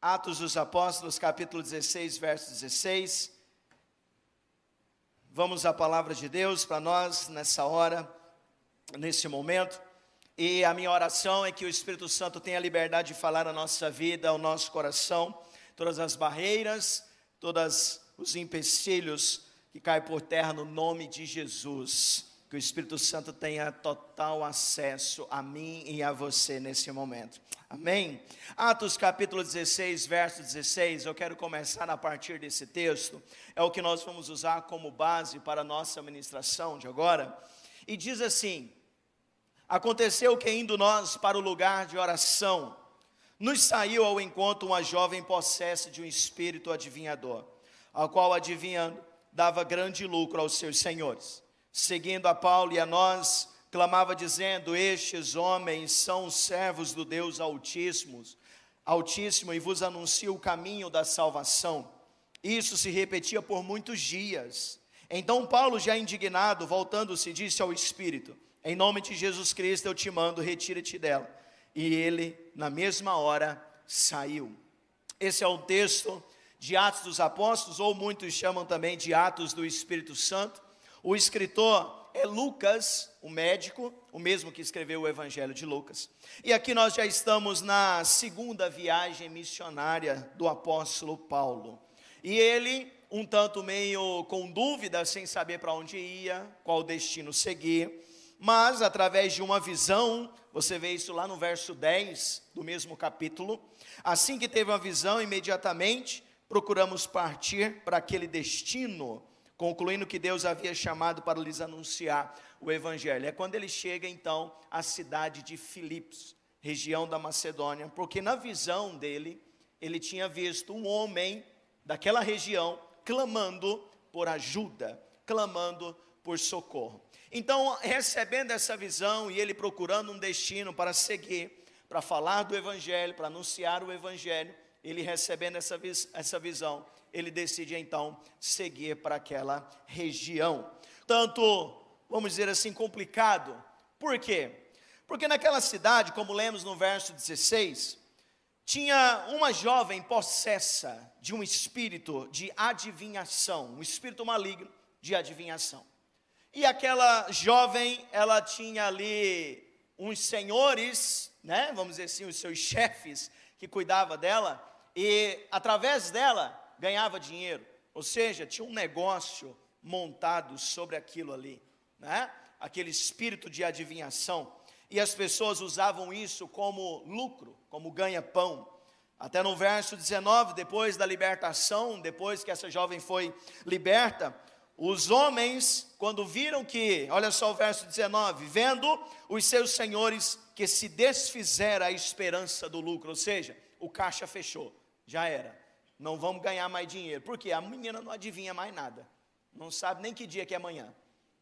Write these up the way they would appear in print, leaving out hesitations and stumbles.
Atos dos Apóstolos, capítulo 16, verso 16. Vamos à palavra de Deus para nós nessa hora, nesse momento. E a minha oração é que o Espírito Santo tenha liberdade de falar a nossa vida, ao nosso coração, todas as barreiras, todos os empecilhos que caem por terra no nome de Jesus. Que o Espírito Santo tenha total acesso a mim e a você nesse momento. Amém? Atos capítulo 16, verso 16, eu quero começar a partir desse texto. É o que nós vamos usar como base para a nossa ministração de agora. E diz assim: aconteceu que indo nós para o lugar de oração, nos saiu ao encontro uma jovem possessa de um espírito adivinhador, ao qual adivinhando dava grande lucro aos seus senhores. Seguindo a Paulo e a nós, clamava dizendo: estes homens são servos do Deus Altíssimo e vos anuncia o caminho da salvação. Isso se repetia por muitos dias. Então Paulo, já indignado, voltando-se, disse ao Espírito: em nome de Jesus Cristo eu te mando, retira-te dela. E ele, na mesma hora, saiu. Esse é o texto de Atos dos Apóstolos, ou muitos chamam também de Atos do Espírito Santo. O escritor é Lucas, o médico, o mesmo que escreveu o Evangelho de Lucas. E aqui nós já estamos na segunda viagem missionária do apóstolo Paulo. E ele, um tanto meio com dúvida, sem saber para onde ia, qual destino seguir, mas através de uma visão, você vê isso lá no verso 10 do mesmo capítulo. Assim que teve uma visão, imediatamente procuramos partir para aquele destino, concluindo que Deus havia chamado para lhes anunciar o Evangelho. É quando ele chega então à cidade de Filipos, região da Macedônia, porque na visão dele, ele tinha visto um homem daquela região clamando por ajuda, clamando por socorro. Então, recebendo essa visão e ele procurando um destino para seguir, para falar do Evangelho, para anunciar o Evangelho, ele recebendo essa visão, ele decide então seguir para aquela região. Tanto, vamos dizer assim, complicado. Por quê? Porque naquela cidade, como lemos no verso 16, tinha uma jovem possessa de um espírito de adivinhação, um espírito maligno de adivinhação. E aquela jovem, ela tinha ali uns senhores, né, vamos dizer assim, os seus chefes que cuidavam dela, e através dela ganhava dinheiro, ou seja, tinha um negócio montado sobre aquilo ali, né? Aquele espírito de adivinhação, e as pessoas usavam isso como lucro, como ganha-pão. Até no verso 19, depois da libertação, depois que essa jovem foi liberta, os homens, quando viram que, olha só o verso 19, vendo os seus senhores que se desfizera a esperança do lucro, ou seja, o caixa fechou, já era. Não vamos ganhar mais dinheiro. Por quê? A menina não adivinha mais nada. Não sabe nem que dia que é amanhã.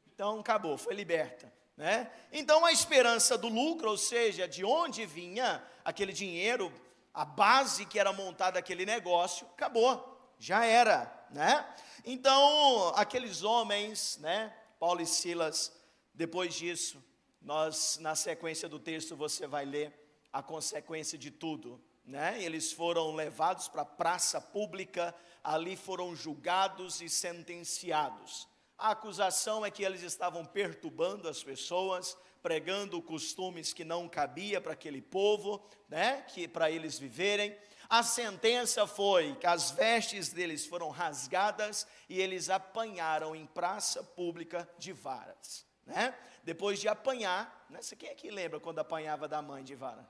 Então acabou, foi liberta, né? Então a esperança do lucro, ou seja, de onde vinha aquele dinheiro, a base que era montada aquele negócio, acabou, já era, né? Então aqueles homens, né, Paulo e Silas, depois disso, nós na sequência do texto você vai ler a consequência de tudo, né? Eles foram levados para a praça pública, ali foram julgados e sentenciados. A acusação é que eles estavam perturbando as pessoas, pregando costumes que não cabia para aquele povo, né? Que para eles viverem. A sentença foi que as vestes deles foram rasgadas e eles apanharam em praça pública de varas, né? Depois de apanhar, né? Quem é que lembra quando apanhava da mãe de vara?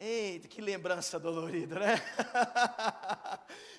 Eita, que lembrança dolorida, né?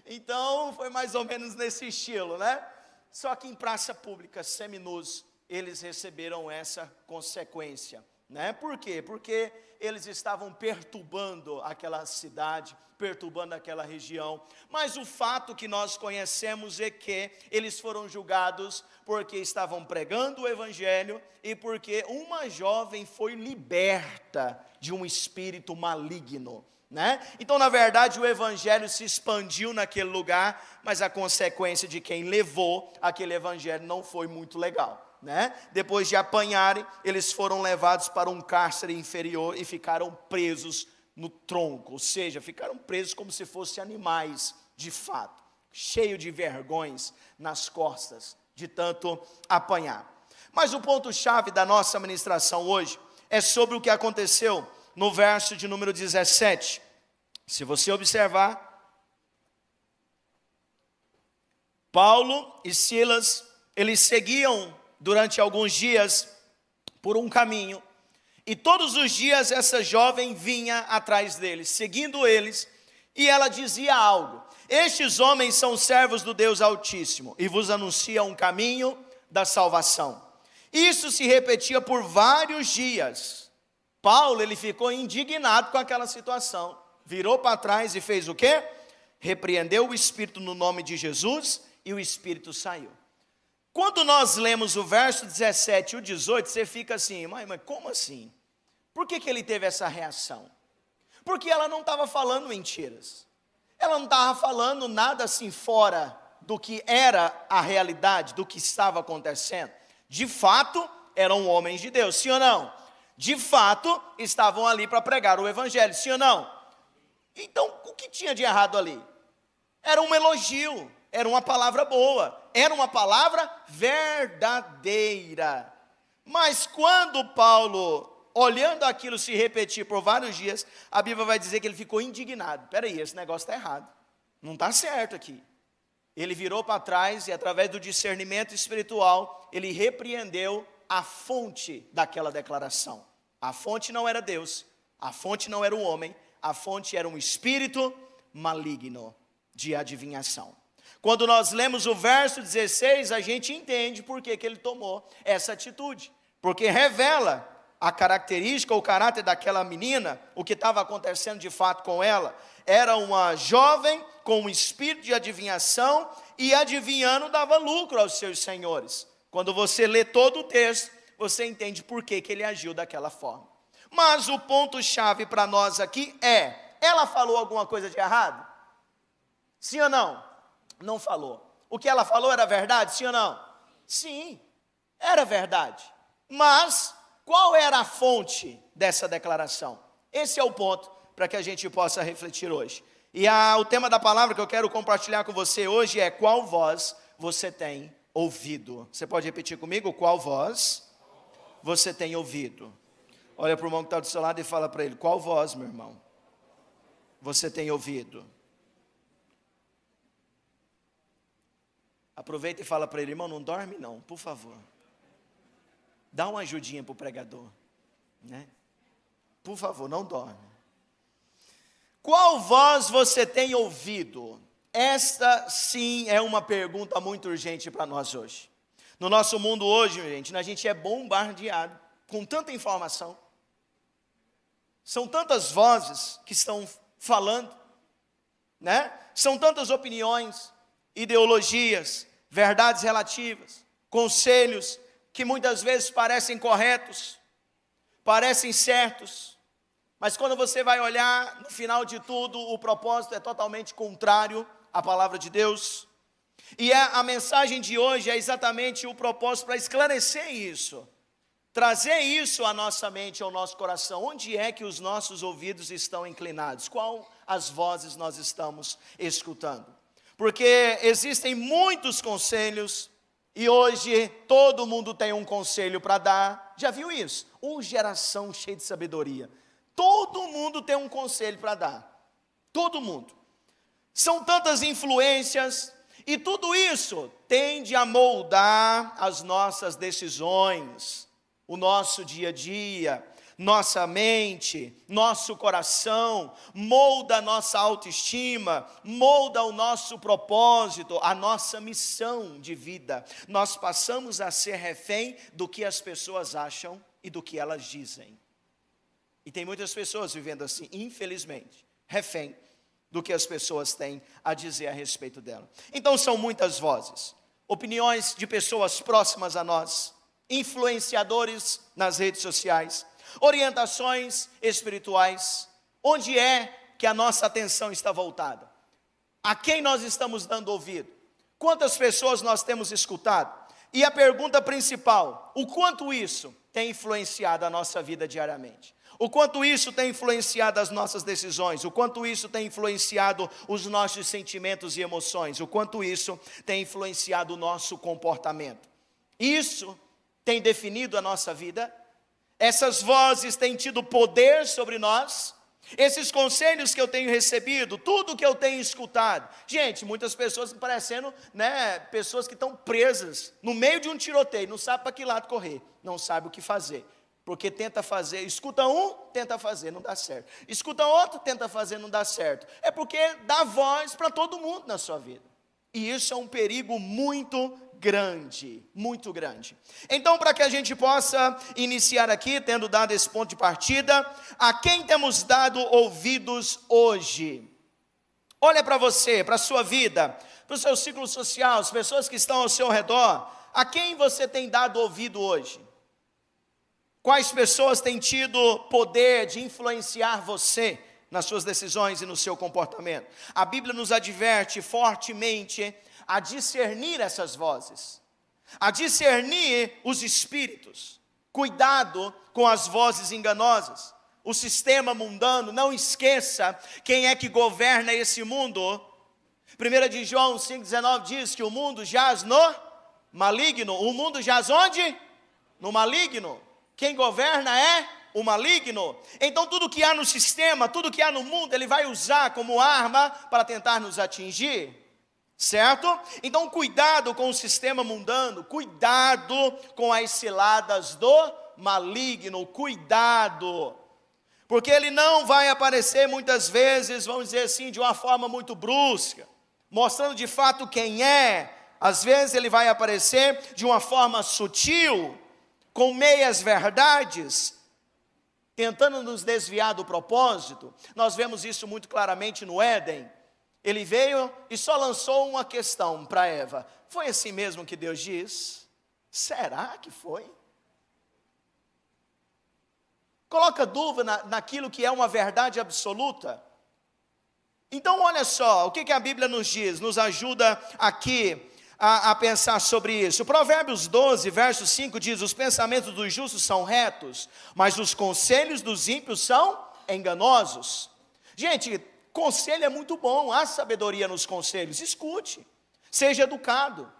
Então, foi mais ou menos nesse estilo, né? Só que em praça pública, seminus, eles receberam essa consequência, né? Por quê? Porque eles estavam perturbando aquela cidade, perturbando aquela região. Mas o fato que nós conhecemos é que eles foram julgados porque estavam pregando o Evangelho e porque uma jovem foi liberta de um espírito maligno, né? Então, na verdade, o Evangelho se expandiu naquele lugar, mas a consequência de quem levou aquele Evangelho não foi muito legal, né? Depois de apanharem, eles foram levados para um cárcere inferior e ficaram presos no tronco, ou seja, ficaram presos como se fossem animais de fato, cheio de vergões nas costas, de tanto apanhar. Mas o ponto-chave da nossa ministração hoje é sobre o que aconteceu no verso de número 17. Se você observar, Paulo e Silas, eles seguiam durante alguns dias por um caminho, e todos os dias essa jovem vinha atrás deles, seguindo eles, e ela dizia algo: estes homens são servos do Deus Altíssimo, e vos anunciam um caminho da salvação. Isso se repetia por vários dias. Paulo, ele ficou indignado com aquela situação, virou para trás e fez o quê? Repreendeu o espírito no nome de Jesus, e o espírito saiu. Quando nós lemos o verso 17 e o 18, você fica assim, mas como assim? Por que ele teve essa reação? Porque ela não estava falando mentiras. Ela não estava falando nada assim fora do que era a realidade, do que estava acontecendo. De fato, eram homens de Deus, sim ou não? De fato, estavam ali para pregar o evangelho, sim ou não? Então, o que tinha de errado ali? Era um elogio, era uma palavra boa, era uma palavra verdadeira. Mas quando Paulo, olhando aquilo se repetir por vários dias, a Bíblia vai dizer que ele ficou indignado. Peraí, esse negócio está errado, não está certo aqui. Ele virou para trás e, através do discernimento espiritual, ele repreendeu a fonte daquela declaração. A fonte não era Deus, a fonte não era o homem, a fonte era um espírito maligno de adivinhação. Quando nós lemos o verso 16, a gente entende por que ele tomou essa atitude. Porque revela a característica, o caráter daquela menina, o que estava acontecendo de fato com ela. Era uma jovem com um espírito de adivinhação, e adivinhando dava lucro aos seus senhores. Quando você lê todo o texto, você entende por que ele agiu daquela forma. Mas o ponto-chave para nós aqui é: ela falou alguma coisa de errado? Sim ou não? Não falou. O que ela falou era verdade, sim ou não? Sim, era verdade. Mas qual era a fonte dessa declaração? Esse é o ponto para que a gente possa refletir hoje. E o tema da palavra que eu quero compartilhar com você hoje é: qual voz você tem ouvido? Você pode repetir comigo? Qual voz você tem ouvido? Olha para o irmão que está do seu lado e fala para ele: qual voz, meu irmão, você tem ouvido? Aproveita e fala para ele: irmão, não dorme não, por favor. Dá uma ajudinha para o pregador, né? Por favor, não dorme. Qual voz você tem ouvido? Esta sim é uma pergunta muito urgente para nós hoje. No nosso mundo hoje, a gente é bombardeado com tanta informação. São tantas vozes que estão falando, né? São tantas opiniões, ideologias, verdades relativas, conselhos que muitas vezes parecem corretos, parecem certos, mas quando você vai olhar, no final de tudo, o propósito é totalmente contrário à palavra de Deus. E a mensagem de hoje é exatamente o propósito para esclarecer isso, trazer isso à nossa mente, ao nosso coração. Onde é que os nossos ouvidos estão inclinados? Qual as vozes nós estamos escutando? Porque existem muitos conselhos, e hoje todo mundo tem um conselho para dar. Já viu isso? Uma geração cheia de sabedoria. Todo mundo tem um conselho para dar. Todo mundo. São tantas influências, e tudo isso tende a moldar as nossas decisões, o nosso dia a dia, nossa mente, nosso coração, molda a nossa autoestima, molda o nosso propósito, a nossa missão de vida. Nós passamos a ser refém do que as pessoas acham e do que elas dizem. E tem muitas pessoas vivendo assim, infelizmente, refém do que as pessoas têm a dizer a respeito dela. Então são muitas vozes, opiniões de pessoas próximas a nós, influenciadores nas redes sociais, orientações espirituais. Onde é que a nossa atenção está voltada? A quem nós estamos dando ouvido? Quantas pessoas nós temos escutado? E a pergunta principal: o quanto isso tem influenciado a nossa vida diariamente? O quanto isso tem influenciado as nossas decisões, o quanto isso tem influenciado os nossos sentimentos e emoções, o quanto isso tem influenciado o nosso comportamento. Isso tem definido a nossa vida. Essas vozes têm tido poder sobre nós. Esses conselhos que eu tenho recebido, tudo que eu tenho escutado. Gente, muitas pessoas parecendo, pessoas que estão presas no meio de um tiroteio, não sabe para que lado correr, não sabe o que fazer. Porque tenta fazer, escuta um, tenta fazer, não dá certo. Escuta outro, tenta fazer, não dá certo. É porque dá voz para todo mundo na sua vida. E isso é um perigo muito grande, muito grande. Então, para que a gente possa iniciar aqui, tendo dado esse ponto de partida, a quem temos dado ouvidos hoje? Olha para você, para a sua vida, para o seu ciclo social, as pessoas que estão ao seu redor. A quem você tem dado ouvido hoje? Quais pessoas têm tido poder de influenciar você nas suas decisões e no seu comportamento? A Bíblia nos adverte fortemente a discernir essas vozes, a discernir os espíritos. Cuidado com as vozes enganosas. O sistema mundano, não esqueça quem é que governa esse mundo. 1 de João 5,19 diz que o mundo jaz no maligno. O mundo jaz onde? No maligno. Quem governa é o maligno. Então tudo que há no sistema, tudo que há no mundo, ele vai usar como arma para tentar nos atingir, certo? Então cuidado com o sistema mundano, cuidado com as ciladas do maligno, cuidado. Porque ele não vai aparecer muitas vezes, vamos dizer assim, de uma forma muito brusca, mostrando de fato quem é. Às vezes ele vai aparecer de uma forma sutil, com meias verdades, tentando nos desviar do propósito. Nós vemos isso muito claramente no Éden. Ele veio e só lançou uma questão para Eva. Foi assim mesmo que Deus diz? Será que foi? Coloca dúvida naquilo que é uma verdade absoluta. Então olha só, o que a Bíblia nos diz, nos ajuda aqui a pensar sobre isso. Provérbios 12, verso 5 diz: os pensamentos dos justos são retos, mas os conselhos dos ímpios são enganosos. Gente, conselho é muito bom, há sabedoria nos conselhos. Escute, seja educado,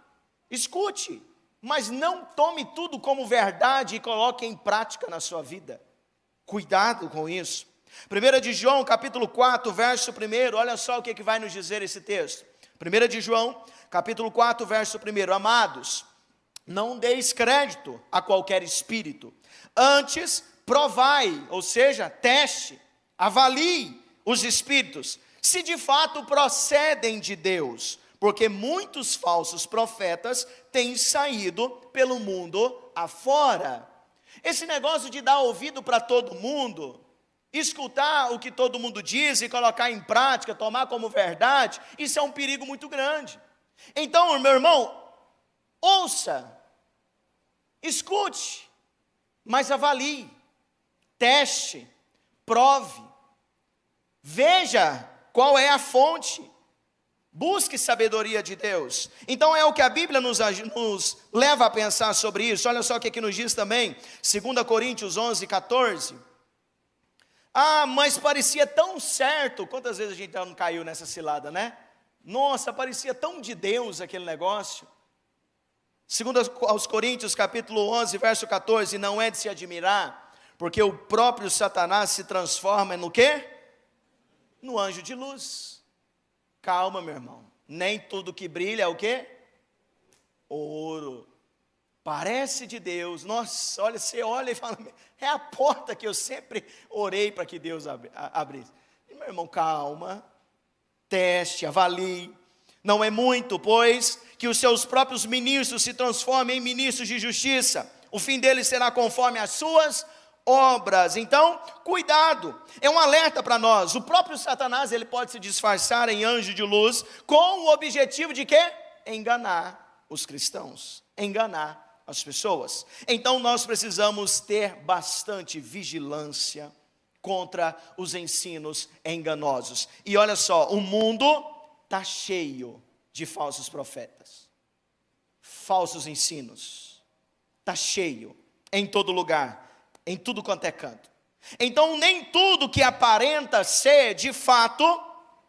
escute, mas não tome tudo como verdade e coloque em prática na sua vida. Cuidado com isso. 1 de João, capítulo 4, verso 1, olha só o que vai nos dizer esse texto. 1 de João, capítulo 4, verso 1. Amados, não deis crédito a qualquer espírito, antes provai, ou seja, teste, avalie os espíritos, se de fato procedem de Deus, porque muitos falsos profetas têm saído pelo mundo afora. Esse negócio de dar ouvido para todo mundo, escutar o que todo mundo diz e colocar em prática, tomar como verdade, isso é um perigo muito grande. Então, meu irmão, ouça, escute, mas avalie, teste, prove, veja qual é a fonte, busque sabedoria de Deus. Então é o que a Bíblia nos leva a pensar sobre isso. Olha só o que nos diz também, 2 Coríntios 11, 14. Ah, mas parecia tão certo. Quantas vezes a gente não caiu nessa cilada, né? Nossa, parecia tão de Deus aquele negócio. 2 aos Coríntios, capítulo 11, verso 14. Não é de se admirar, porque o próprio Satanás se transforma no quê? No anjo de luz. Calma, meu irmão. Nem tudo que brilha é o quê? Ouro. Parece de Deus. Nossa, olha, você olha e fala, é a porta que eu sempre orei para que Deus abrisse. E, meu irmão, calma, teste, avalie. Não é muito, pois, que os seus próprios ministros se transformem em ministros de justiça. O fim deles será conforme as suas obras. Então, cuidado. É um alerta para nós. O próprio Satanás, ele pode se disfarçar em anjo de luz com o objetivo de quê? Enganar os cristãos, enganar as pessoas. Então nós precisamos ter bastante vigilância contra os ensinos enganosos. E olha só, o mundo está cheio de falsos profetas, falsos ensinos, está cheio em todo lugar, em tudo quanto é canto. Então nem tudo que aparenta ser, de fato,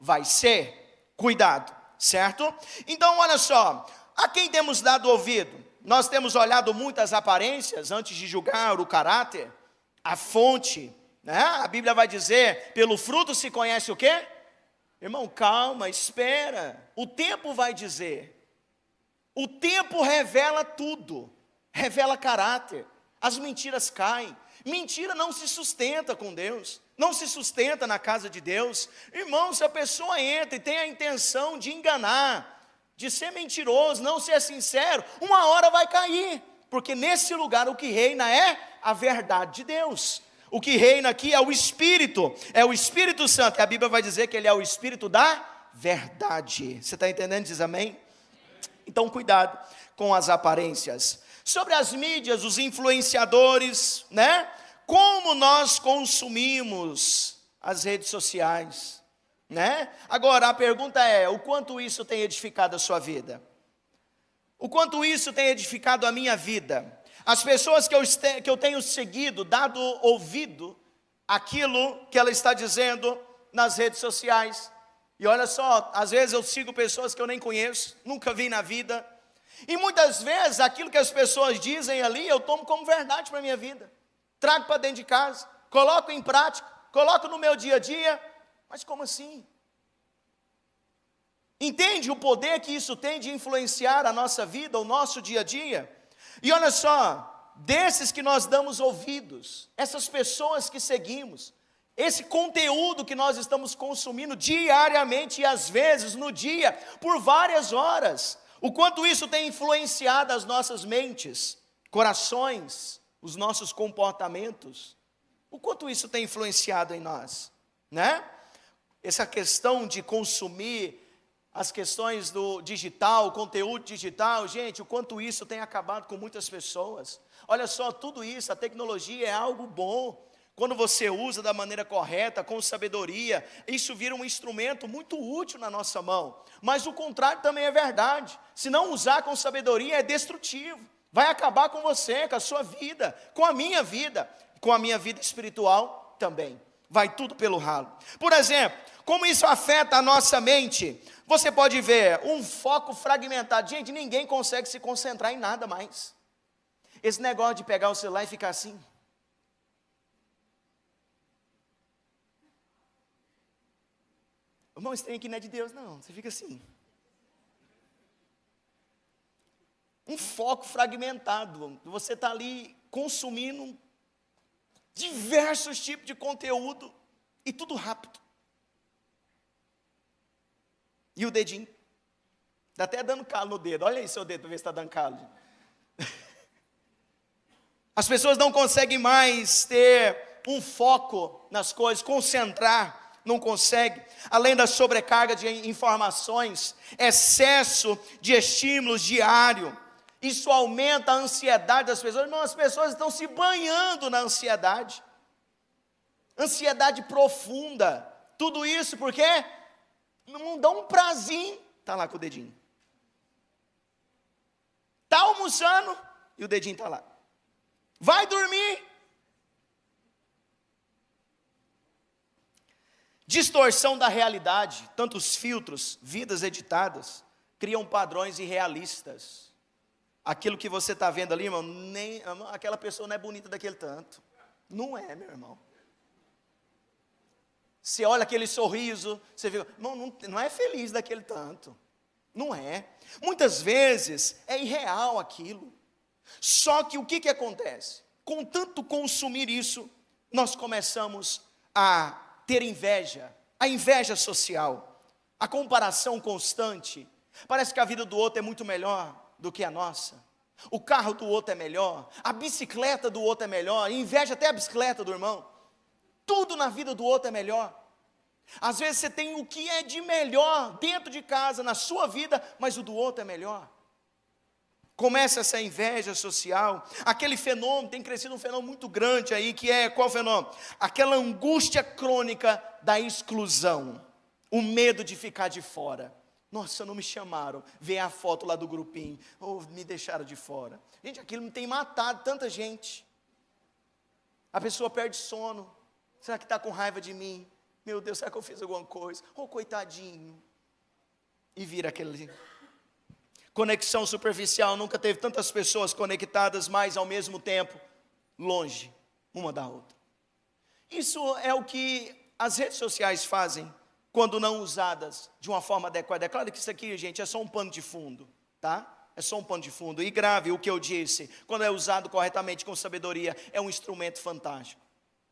vai ser. Cuidado, certo? Então olha só, a quem temos dado ouvido? Nós temos olhado muitas aparências antes de julgar o caráter, a fonte, né? A Bíblia vai dizer, pelo fruto se conhece o quê? Irmão, calma, espera, o tempo vai dizer. O tempo revela tudo, revela caráter, as mentiras caem. Mentira não se sustenta com Deus, não se sustenta na casa de Deus. Irmão, se a pessoa entra e tem a intenção de enganar, de ser mentiroso, não ser sincero, uma hora vai cair, porque nesse lugar o que reina é a verdade de Deus. O que reina aqui é o Espírito Santo, e a Bíblia vai dizer que Ele é o Espírito da verdade. Você está entendendo? Diz amém? Então cuidado com as aparências. Sobre as mídias, os influenciadores, né? Como nós consumimos as redes sociais, né? Agora a pergunta é, o quanto isso tem edificado a sua vida? O quanto isso tem edificado a minha vida? As pessoas que eu tenho seguido, dado ouvido aquilo que ela está dizendo nas redes sociais. E olha só, às vezes eu sigo pessoas que eu nem conheço, nunca vi na vida. E muitas vezes aquilo que as pessoas dizem ali, eu tomo como verdade para a minha vida. Trago para dentro de casa, coloco em prática, coloco no meu dia a dia. Mas como assim? Entende o poder que isso tem de influenciar a nossa vida, o nosso dia a dia? E olha só, desses que nós damos ouvidos, essas pessoas que seguimos, esse conteúdo que nós estamos consumindo diariamente e às vezes no dia, por várias horas, o quanto isso tem influenciado as nossas mentes, corações, os nossos comportamentos, o quanto isso tem influenciado em nós, né? Essa questão de consumir as questões do digital, conteúdo digital, gente, o quanto isso tem acabado com muitas pessoas. Olha só, tudo isso, a tecnologia é algo bom. Quando você usa da maneira correta, com sabedoria, isso vira um instrumento muito útil na nossa mão. Mas o contrário também é verdade. Se não usar com sabedoria, é destrutivo. Vai acabar com você, com a sua vida, com a minha vida espiritual também. Vai tudo pelo ralo. Por exemplo, como isso afeta a nossa mente? Você pode ver um foco fragmentado. Gente, ninguém consegue se concentrar em nada mais. Esse negócio de pegar o celular e ficar assim. Irmão, esse trem aqui não é de Deus, não. Você fica assim. Um foco fragmentado. Você está ali consumindo diversos tipos de conteúdo e tudo rápido. E o dedinho? Está até dando calo no dedo. Olha aí seu dedo para ver se está dando calo. As pessoas não conseguem mais ter um foco nas coisas, concentrar, não consegue. Além da sobrecarga de informações, excesso de estímulos diário, isso aumenta a ansiedade das pessoas. Não, as pessoas estão se banhando na ansiedade. Ansiedade profunda. Tudo isso porque não dá um prazinho. Está lá com o dedinho. Está almoçando e o dedinho está lá. Vai dormir. Distorção da realidade. Tantos filtros, vidas editadas, criam padrões irrealistas. Aquilo que você está vendo ali, irmão, aquela pessoa não é bonita daquele tanto. Não é, meu irmão. Você olha aquele sorriso, você vê, não é feliz daquele tanto. Não é. Muitas vezes é irreal aquilo. Só que o que acontece? Com tanto consumir isso, nós começamos a ter inveja. A inveja social. A comparação constante. Parece que a vida do outro é muito melhor do que a nossa. O carro do outro é melhor. A bicicleta do outro é melhor. Inveja até a bicicleta do irmão. Tudo na vida do outro é melhor. Às vezes você tem o que é de melhor dentro de casa, na sua vida, mas o do outro é melhor. Começa essa inveja social. Aquele fenômeno, tem crescido um fenômeno muito grande aí, que é, qual fenômeno? Aquela angústia crônica da exclusão. O medo de ficar de fora. Nossa, não me chamaram. Vê a foto lá do grupinho. Me deixaram de fora. Gente, aquilo tem matado tanta gente. A pessoa perde sono. Será que está com raiva de mim? Meu Deus, será que eu fiz alguma coisa? Oh, coitadinho. E vira aquele... Conexão superficial, nunca teve tantas pessoas conectadas, mas ao mesmo tempo, longe uma da outra. Isso é o que as redes sociais fazem, quando não usadas de uma forma adequada. É claro que isso aqui, gente, é só um pano de fundo, tá? É só um pano de fundo. E grave o que eu disse, quando é usado corretamente com sabedoria, é um instrumento fantástico.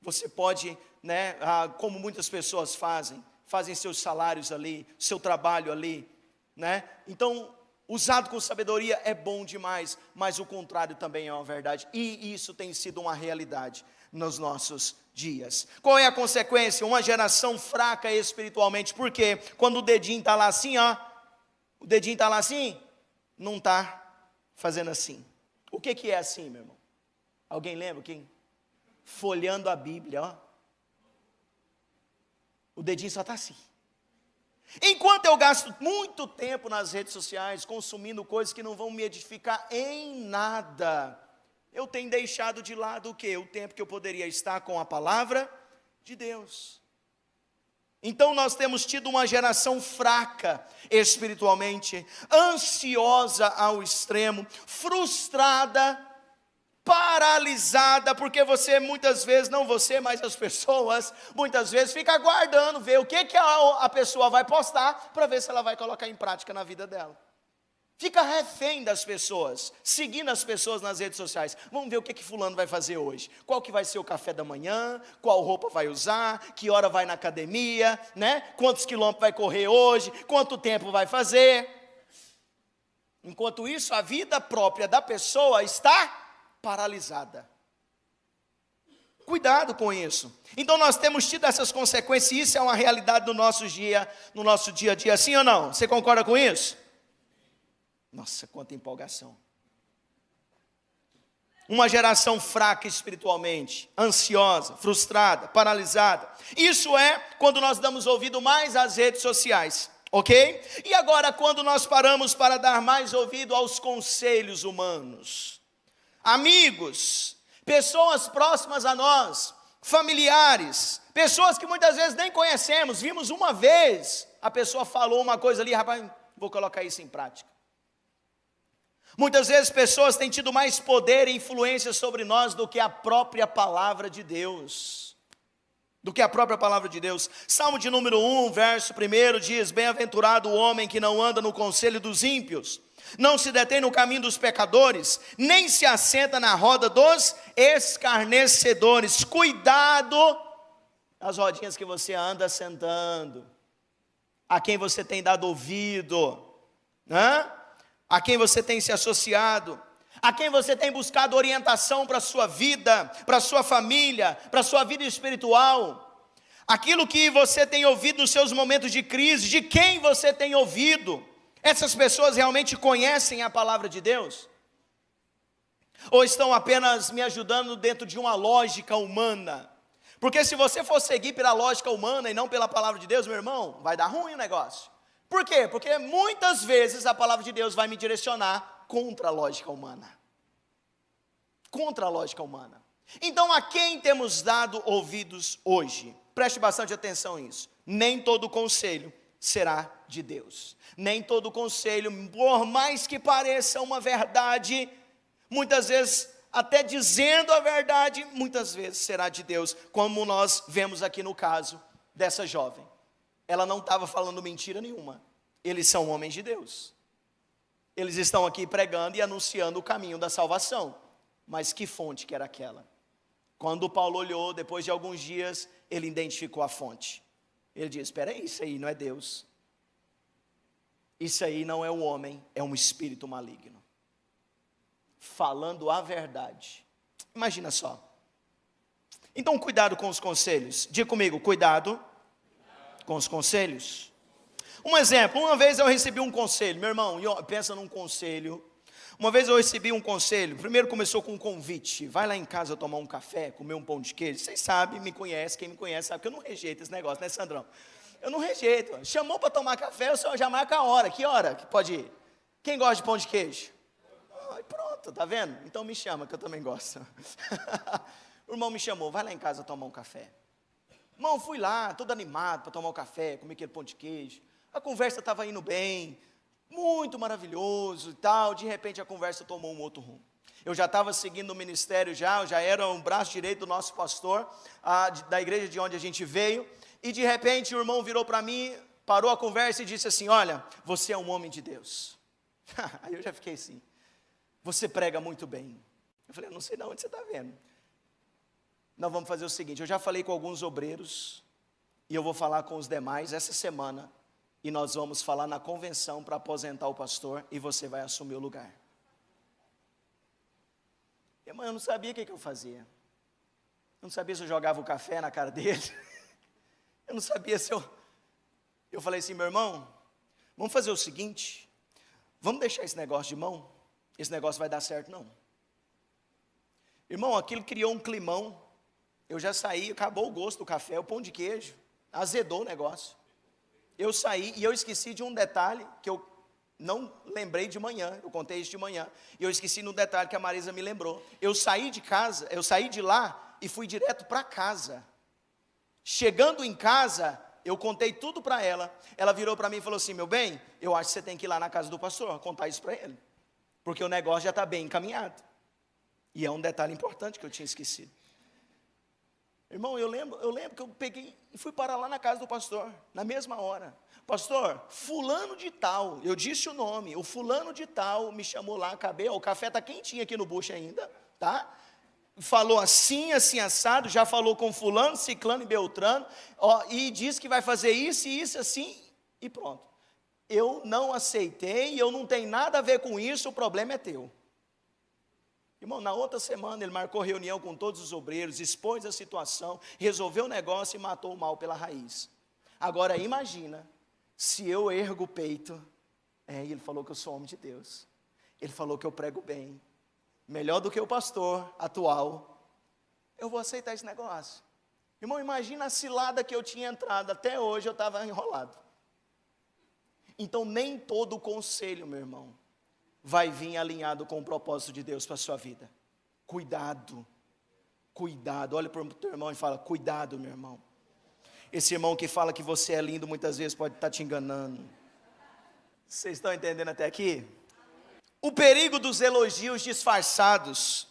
Você pode, né, como muitas pessoas fazem seus salários ali, seu trabalho ali, né? Então, usado com sabedoria é bom demais, mas o contrário também é uma verdade. E isso tem sido uma realidade nos nossos dias. Qual é a consequência? Uma geração fraca espiritualmente. Por quê? Quando o dedinho está lá assim, ó, o dedinho está lá assim, não está fazendo assim. O que é assim, meu irmão? Alguém lembra? Quem? Folhando a Bíblia, ó. O dedinho só está assim. Enquanto eu gasto muito tempo nas redes sociais, consumindo coisas que não vão me edificar em nada, eu tenho deixado de lado o quê? O tempo que eu poderia estar com a palavra de Deus. Então nós temos tido uma geração fraca espiritualmente, ansiosa ao extremo, frustrada, paralisada, porque você muitas vezes, não você, mas as pessoas, muitas vezes fica aguardando ver o que a pessoa vai postar, para ver se ela vai colocar em prática na vida dela. Fica refém das pessoas, seguindo as pessoas nas redes sociais. Vamos ver o que fulano vai fazer hoje. Qual que vai ser o café da manhã, qual roupa vai usar, que hora vai na academia, né? Quantos quilômetros vai correr hoje, quanto tempo vai fazer. Enquanto isso, a vida própria da pessoa está paralisada. Cuidado com isso. Então nós temos tido essas consequências, e isso é uma realidade no nosso dia a dia, sim ou não? Você concorda com isso? Nossa, quanta empolgação. Uma geração fraca espiritualmente, ansiosa, frustrada, paralisada. Isso é quando nós damos ouvido mais às redes sociais, ok? E agora, quando nós paramos para dar mais ouvido aos conselhos humanos, amigos, pessoas próximas a nós, familiares, pessoas que muitas vezes nem conhecemos, vimos uma vez, a pessoa falou uma coisa ali, rapaz, vou colocar isso em prática. Muitas vezes pessoas têm tido mais poder e influência sobre nós do que a própria palavra de Deus. Salmo de número 1, verso 1 diz: bem-aventurado o homem que não anda no conselho dos ímpios, não se detém no caminho dos pecadores, nem se assenta na roda dos escarnecedores. Cuidado as rodinhas que você anda sentando, a quem você tem dado ouvido, né? A quem você tem se associado, a quem você tem buscado orientação para a sua vida, para a sua família, para a sua vida espiritual. Aquilo que você tem ouvido nos seus momentos de crise, de quem você tem ouvido. Essas pessoas realmente conhecem a palavra de Deus? Ou estão apenas me ajudando dentro de uma lógica humana? Porque se você for seguir pela lógica humana e não pela palavra de Deus, meu irmão, vai dar ruim o negócio. Por quê? Porque muitas vezes a palavra de Deus vai me direcionar contra a lógica humana. Contra a lógica humana. Então, a quem temos dado ouvidos hoje? Preste bastante atenção nisso. Nem todo conselho será de Deus. Nem todo conselho, por mais que pareça uma verdade, muitas vezes, até dizendo a verdade, muitas vezes será de Deus, como nós vemos aqui no caso dessa jovem. Ela não estava falando mentira nenhuma. Eles são homens de Deus. Eles estão aqui pregando e anunciando o caminho da salvação. Mas que fonte que era aquela? Quando Paulo olhou, depois de alguns dias, ele identificou a fonte. Ele disse: espera aí, isso aí não é Deus. Isso aí não é um homem, é um espírito maligno. Falando a verdade. Imagina só. Então, cuidado com os conselhos. Diga comigo, cuidado com os conselhos. Um exemplo, uma vez eu recebi um conselho. Meu irmão, pensa num conselho. Uma vez eu recebi um conselho. Primeiro começou com um convite: vai lá em casa tomar um café, comer um pão de queijo. Vocês sabem, me conhecem, quem me conhece sabe que eu não rejeito esse negócio, né, Sandrão? Eu não rejeito. Chamou para tomar café, o senhor já marca a hora. Que hora que pode ir? Quem gosta de pão de queijo? Pronto, tá vendo? Então me chama, que eu também gosto. O irmão me chamou: vai lá em casa tomar um café. Irmão, fui lá, todo animado para tomar um café, comer aquele pão de queijo. A conversa estava indo bem, muito maravilhoso e tal. De repente a conversa tomou um outro rumo. Eu já estava seguindo o ministério já era um braço direito do nosso pastor, da igreja de onde a gente veio. E de repente o irmão virou para mim, parou a conversa e disse assim: olha, você é um homem de Deus. Aí eu já fiquei assim: você prega muito bem. Eu falei: eu não sei de onde você está vendo. Nós vamos fazer o seguinte: eu já falei com alguns obreiros, e eu vou falar com os demais essa semana, e nós vamos falar na convenção para aposentar o pastor, e você vai assumir o lugar. Irmão, eu não sabia o que eu fazia. Eu não sabia se eu jogava o café na cara dele. Eu não sabia se eu... Eu falei assim: meu irmão, vamos fazer o seguinte, vamos deixar esse negócio de mão, esse negócio vai dar certo não. Irmão, aquilo criou um climão, eu já saí, acabou o gosto do café, o pão de queijo, azedou o negócio. Eu saí e eu esqueci de um detalhe que eu não lembrei de manhã, eu contei isso de manhã, e eu esqueci no detalhe que a Marisa me lembrou. Eu saí de casa, eu saí de lá e fui direto para casa. Chegando em casa, eu contei tudo para ela. Ela virou para mim e falou assim: meu bem, eu acho que você tem que ir lá na casa do pastor, contar isso para ele, porque o negócio já está bem encaminhado. E é um detalhe importante que eu tinha esquecido. Irmão, eu lembro que eu peguei e fui parar lá na casa do pastor, na mesma hora. Pastor, fulano de tal, eu disse o nome, o fulano de tal me chamou lá, o café está quentinho aqui no bucho ainda, tá? Falou assim, assim assado, já falou com fulano, ciclano e beltrano, e disse que vai fazer isso e isso assim, e pronto. Eu não aceitei, eu não tenho nada a ver com isso, o problema é teu. Irmão, na outra semana ele marcou reunião com todos os obreiros, expôs a situação, resolveu o negócio e matou o mal pela raiz. Agora imagina, se eu ergo o peito, ele falou que eu sou homem de Deus, ele falou que eu prego bem, melhor do que o pastor atual, eu vou aceitar esse negócio. Irmão, imagina a cilada que eu tinha entrado, até hoje eu estava enrolado. Então nem todo conselho, meu irmão, vai vir alinhado com o propósito de Deus para a sua vida. Cuidado, cuidado, olha para o teu irmão e fala: cuidado, meu irmão. Esse irmão que fala que você é lindo, muitas vezes pode estar te enganando. Vocês estão entendendo até aqui? O perigo dos elogios disfarçados.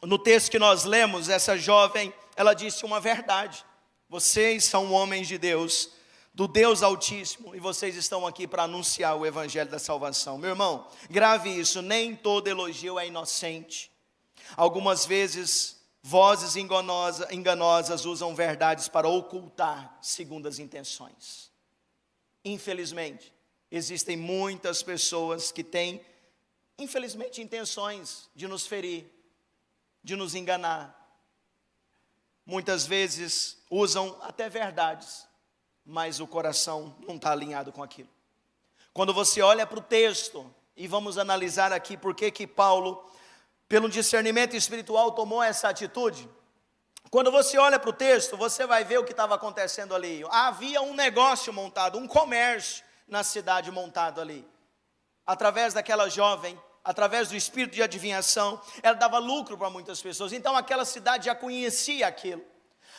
No texto que nós lemos, essa jovem, ela disse uma verdade: vocês são homens de Deus, do Deus Altíssimo, e vocês estão aqui para anunciar o Evangelho da salvação. Meu irmão, grave isso: nem todo elogio é inocente. Algumas vezes, vozes enganosas usam verdades para ocultar segundas intenções. Infelizmente, existem muitas pessoas que têm, infelizmente, intenções de nos ferir, de nos enganar. Muitas vezes usam até verdades, mas o coração não está alinhado com aquilo. Quando você olha para o texto, e vamos analisar aqui por que Paulo, pelo discernimento espiritual, tomou essa atitude. Quando você olha para o texto, você vai ver o que estava acontecendo ali. Havia um negócio montado, um comércio na cidade montado ali. Através daquela jovem, através do espírito de adivinhação, ela dava lucro para muitas pessoas. Então aquela cidade já conhecia aquilo.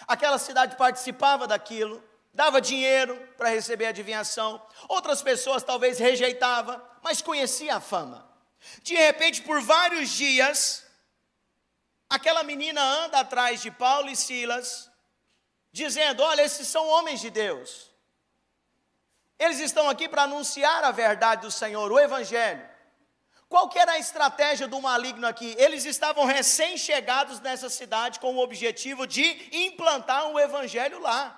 Aquela cidade participava daquilo, dava dinheiro para receber adivinhação. Outras pessoas talvez rejeitavam, mas conhecia a fama. De repente, por vários dias, aquela menina anda atrás de Paulo e Silas, dizendo: olha, esses são homens de Deus. Eles estão aqui para anunciar a verdade do Senhor, o Evangelho. Qual que era a estratégia do maligno aqui? Eles estavam recém-chegados nessa cidade com o objetivo de implantar um Evangelho lá.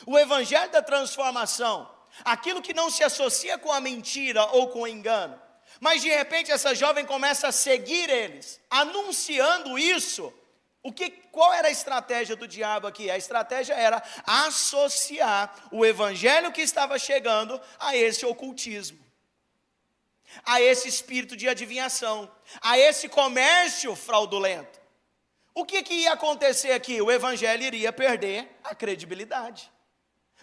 O Evangelho da transformação. Aquilo que não se associa com a mentira ou com o engano. Mas de repente essa jovem começa a seguir eles, anunciando isso. Qual era a estratégia do diabo aqui? A estratégia era associar o evangelho que estava chegando a esse ocultismo, a esse espírito de adivinhação, a esse comércio fraudulento. O que ia acontecer aqui? O evangelho iria perder a credibilidade.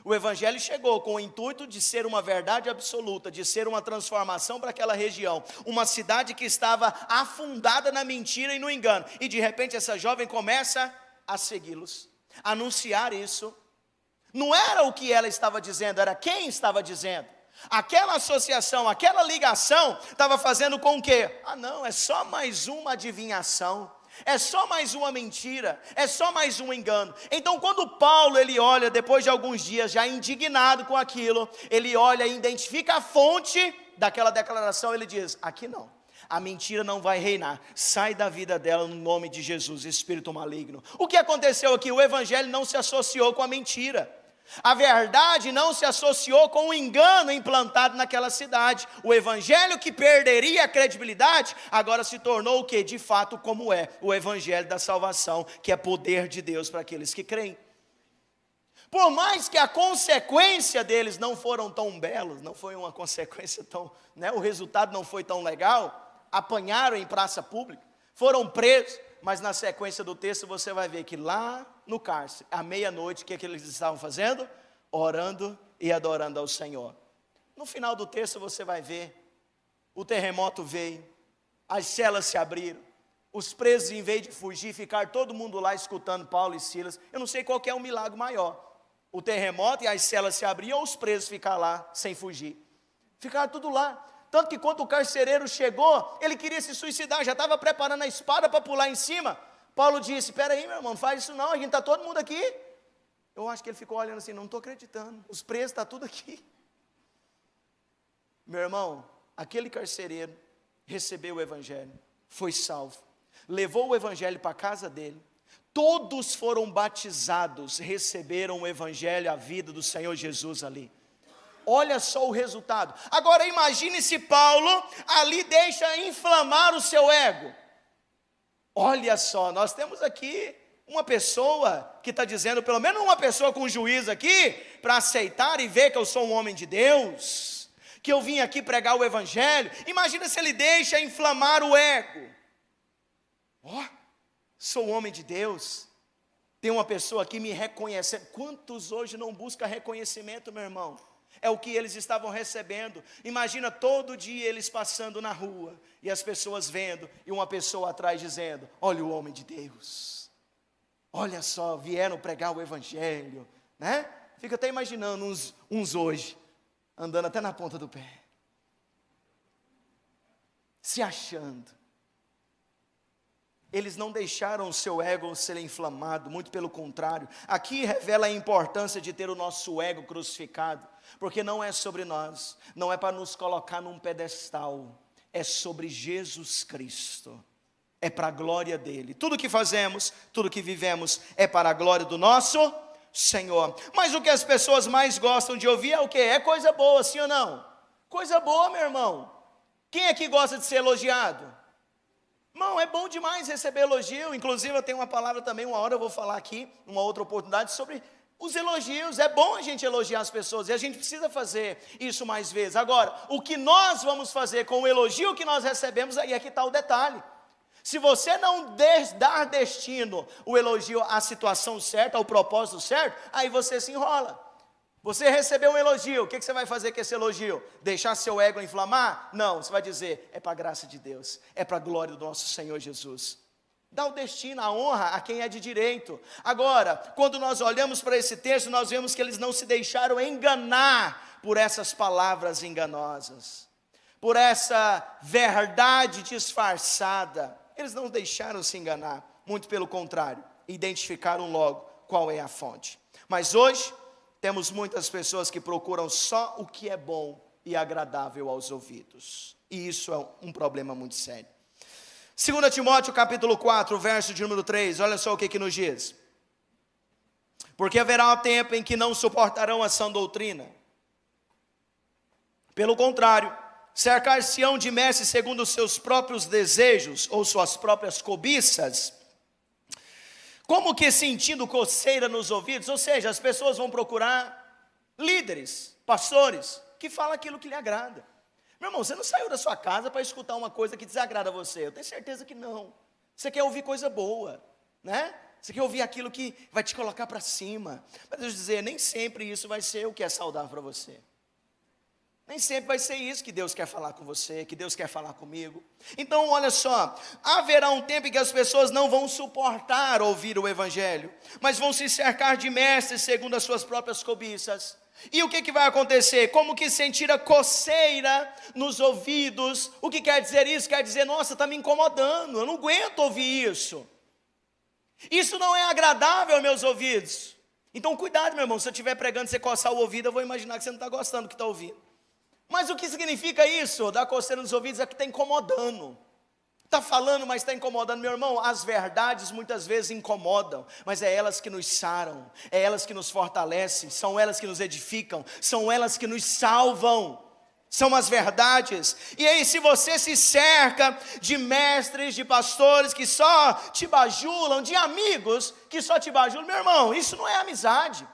O evangelho chegou com o intuito de ser uma verdade absoluta, de ser uma transformação para aquela região, uma cidade que estava afundada na mentira e no engano, e de repente essa jovem começa a segui-los, a anunciar isso, Não era o que ela estava dizendo, era quem estava dizendo. Aquela associação, aquela ligação estava fazendo com que, não, é só mais uma adivinhação, é só mais uma mentira, é só mais um engano. Então quando Paulo ele olha, depois de alguns dias já indignado com aquilo, ele olha e identifica a fonte daquela declaração, ele diz, aqui não, a mentira não vai reinar, sai da vida dela no nome de Jesus, espírito maligno. O que aconteceu aqui? O evangelho não se associou com a mentira. A verdade não se associou com o engano implantado naquela cidade. O evangelho que perderia a credibilidade, agora se tornou o que? De fato como é, o evangelho da salvação, que é poder de Deus para aqueles que creem. Por mais que a consequência deles não foram tão belos, não foi uma consequência tão, o resultado não foi tão legal, apanharam em praça pública, foram presos, mas na sequência do texto você vai ver que lá no cárcere, à meia-noite, o que eles estavam fazendo? Orando e adorando ao Senhor. No final do texto você vai ver, o terremoto veio, as celas se abriram, os presos em vez de fugir, ficar todo mundo lá escutando Paulo e Silas. Eu não sei qual que é o milagre maior, o terremoto e as celas se abriam, ou os presos ficar lá sem fugir. Ficaram tudo lá. Tanto que quando o carcereiro chegou, ele queria se suicidar, já estava preparando a espada para pular em cima. Paulo disse, espera aí meu irmão, não faz isso não, a gente está todo mundo aqui. Eu acho que ele ficou olhando assim, não estou acreditando, os presos estão tudo aqui. Meu irmão, aquele carcereiro recebeu o evangelho, foi salvo, levou o evangelho para a casa dele, todos foram batizados, receberam o evangelho, a vida do Senhor Jesus ali. Olha só o resultado. Agora imagine se Paulo ali deixa inflamar o seu ego. Olha só, nós temos aqui uma pessoa que está dizendo, pelo menos uma pessoa com juízo aqui, para aceitar e ver que eu sou um homem de Deus, que eu vim aqui pregar o evangelho. Imagina se ele deixa inflamar o ego. Sou um homem de Deus, tem uma pessoa aqui me reconhecendo. Quantos hoje não buscam reconhecimento, meu irmão? É o que eles estavam recebendo. Imagina todo dia eles passando na rua, e as pessoas vendo, e uma pessoa atrás dizendo, olha o homem de Deus, olha só, vieram pregar o evangelho, né? Fica até imaginando uns hoje, andando até na ponta do pé, se achando. Eles não deixaram o seu ego ser inflamado, muito pelo contrário. Aqui revela a importância de ter o nosso ego crucificado, porque não é sobre nós, não é para nos colocar num pedestal, é sobre Jesus Cristo, é para a glória dele. Tudo que fazemos, tudo que vivemos é para a glória do nosso Senhor. Mas o que as pessoas mais gostam de ouvir é o quê? É coisa boa, sim ou não? Coisa boa, meu irmão. Quem aqui gosta de ser elogiado? Irmão, é bom demais receber elogio. Inclusive eu tenho uma palavra também, uma hora eu vou falar aqui, numa outra oportunidade, sobre os elogios. É bom a gente elogiar as pessoas, e a gente precisa fazer isso mais vezes. Agora, o que nós vamos fazer com o elogio que nós recebemos, aí é que está o detalhe. Se você não dar destino, o elogio à situação certa, ao propósito certo, aí você se enrola. Você recebeu um elogio, o que você vai fazer com esse elogio? Deixar seu ego inflamar? Não, você vai dizer, é para a graça de Deus, é para a glória do nosso Senhor Jesus. Dá o destino, a honra a quem é de direito. Agora, quando nós olhamos para esse texto, nós vemos que eles não se deixaram enganar por essas palavras enganosas, por essa verdade disfarçada. Eles não deixaram se enganar, muito pelo contrário, identificaram logo qual é a fonte. Mas hoje, temos muitas pessoas que procuram só o que é bom e agradável aos ouvidos. E isso é um problema muito sério. 2 Timóteo capítulo 4, verso de número 3, olha só o que nos diz. Porque haverá um tempo em que não suportarão a sã doutrina. Pelo contrário, cercar-se-ão de mestres segundo os seus próprios desejos, ou suas próprias cobiças, como que sentindo coceira nos ouvidos. Ou seja, as pessoas vão procurar líderes, pastores, que falam aquilo que lhe agrada. Meu irmão, você não saiu da sua casa para escutar uma coisa que desagrada a você. Eu tenho certeza que não. Você quer ouvir coisa boa, né? Você quer ouvir aquilo que vai te colocar para cima. Mas deixa eu dizer, nem sempre isso vai ser o que é saudável para você. Nem sempre vai ser isso que Deus quer falar com você, que Deus quer falar comigo. Então, olha só, haverá um tempo em que as pessoas não vão suportar ouvir o Evangelho, mas vão se cercar de mestres segundo as suas próprias cobiças. E o que vai acontecer? Como que sentir a coceira nos ouvidos. O que quer dizer isso? Quer dizer, nossa, está me incomodando, eu não aguento ouvir isso. Isso não é agradável aos meus ouvidos. Então cuidado, meu irmão, se eu estiver pregando, você coçar o ouvido, eu vou imaginar que você não está gostando do que está ouvindo. Mas o que significa isso? Dar coceira nos ouvidos é que está incomodando. Está falando, mas está incomodando. Meu irmão, as verdades muitas vezes incomodam, mas é elas que nos saram, é elas que nos fortalecem, são elas que nos edificam, são elas que nos salvam. São as verdades. E aí, se você se cerca de mestres, de pastores que só te bajulam, de amigos que só te bajulam, meu irmão, isso não é amizade.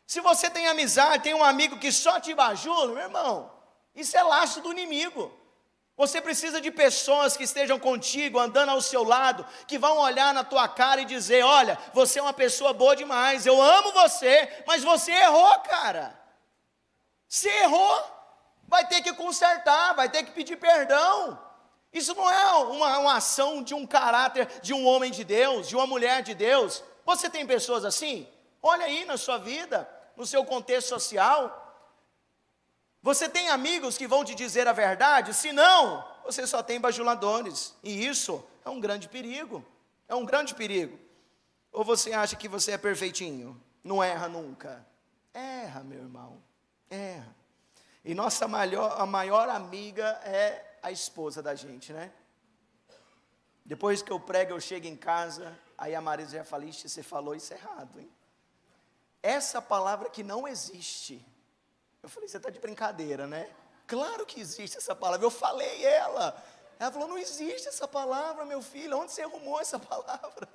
Se você tem amizade, tem um amigo que só te bajula, meu irmão, isso é laço do inimigo. Você precisa de pessoas que estejam contigo, andando ao seu lado, que vão olhar na tua cara e dizer, olha, você é uma pessoa boa demais, eu amo você, mas você errou, cara. Você errou. Vai ter que consertar, vai ter que pedir perdão. Isso não é uma ação de um caráter de um homem de Deus, de uma mulher de Deus. Você tem pessoas assim? Olha aí na sua vida, no seu contexto social. Você tem amigos que vão te dizer a verdade? Se não, você só tem bajuladores. E isso é um grande perigo. É um grande perigo. Ou você acha que você é perfeitinho? Não erra nunca. Erra, meu irmão. Erra. E nossa a maior amiga é a esposa da gente, né? Depois que eu prego, eu chego em casa, aí a Marisa já fala, ixi, você falou isso errado, hein? Essa palavra que não existe. Eu falei, você está de brincadeira, né? Claro que existe essa palavra, eu falei ela. Ela falou, não existe essa palavra, meu filho, onde você arrumou essa palavra?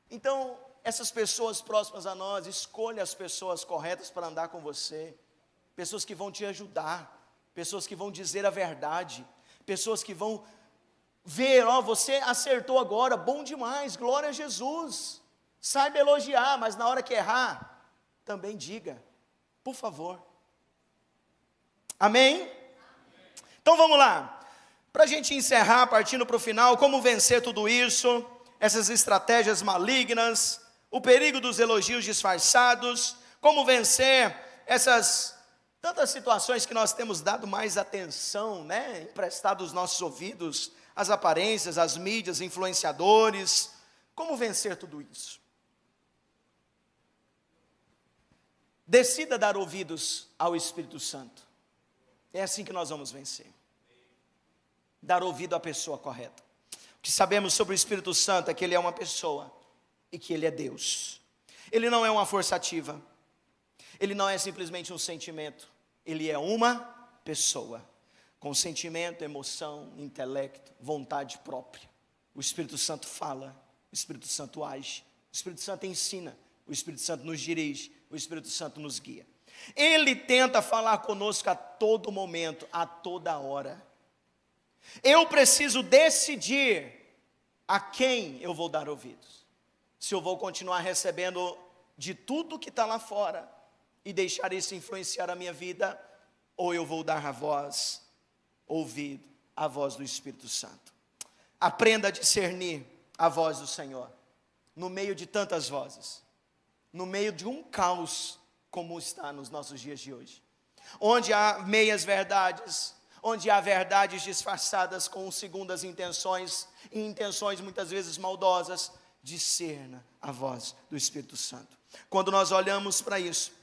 Então, essas pessoas próximas a nós, escolha as pessoas corretas para andar com você. Pessoas que vão te ajudar, pessoas que vão dizer a verdade, pessoas que vão ver, ó, você acertou agora, bom demais, glória a Jesus. Saiba elogiar, mas na hora que errar, também diga, por favor. Amém? Então vamos lá, para a gente encerrar, partindo para o final, como vencer tudo isso, essas estratégias malignas, o perigo dos elogios disfarçados, como vencer essas tantas situações que nós temos dado mais atenção, né? Emprestado os nossos ouvidos, as aparências, as mídias, influenciadores. Como vencer tudo isso? Decida dar ouvidos ao Espírito Santo. É assim que nós vamos vencer. Dar ouvido à pessoa correta. O que sabemos sobre o Espírito Santo é que ele é uma pessoa e que ele é Deus. Ele não é uma força ativa. Ele não é simplesmente um sentimento, ele é uma pessoa, com sentimento, emoção, intelecto, vontade própria. O Espírito Santo fala, o Espírito Santo age, o Espírito Santo ensina, o Espírito Santo nos dirige, o Espírito Santo nos guia. Ele tenta falar conosco a todo momento, a toda hora. Eu preciso decidir a quem eu vou dar ouvidos. Se eu vou continuar recebendo de tudo que está lá fora, e deixar isso influenciar a minha vida, ou eu vou dar a voz, ouvido, a voz do Espírito Santo. Aprenda a discernir a voz do Senhor, no meio de tantas vozes, no meio de um caos, como está nos nossos dias de hoje, onde há meias verdades, onde há verdades disfarçadas com segundas intenções, e intenções muitas vezes maldosas. Discerna a voz do Espírito Santo. Quando nós olhamos para isso,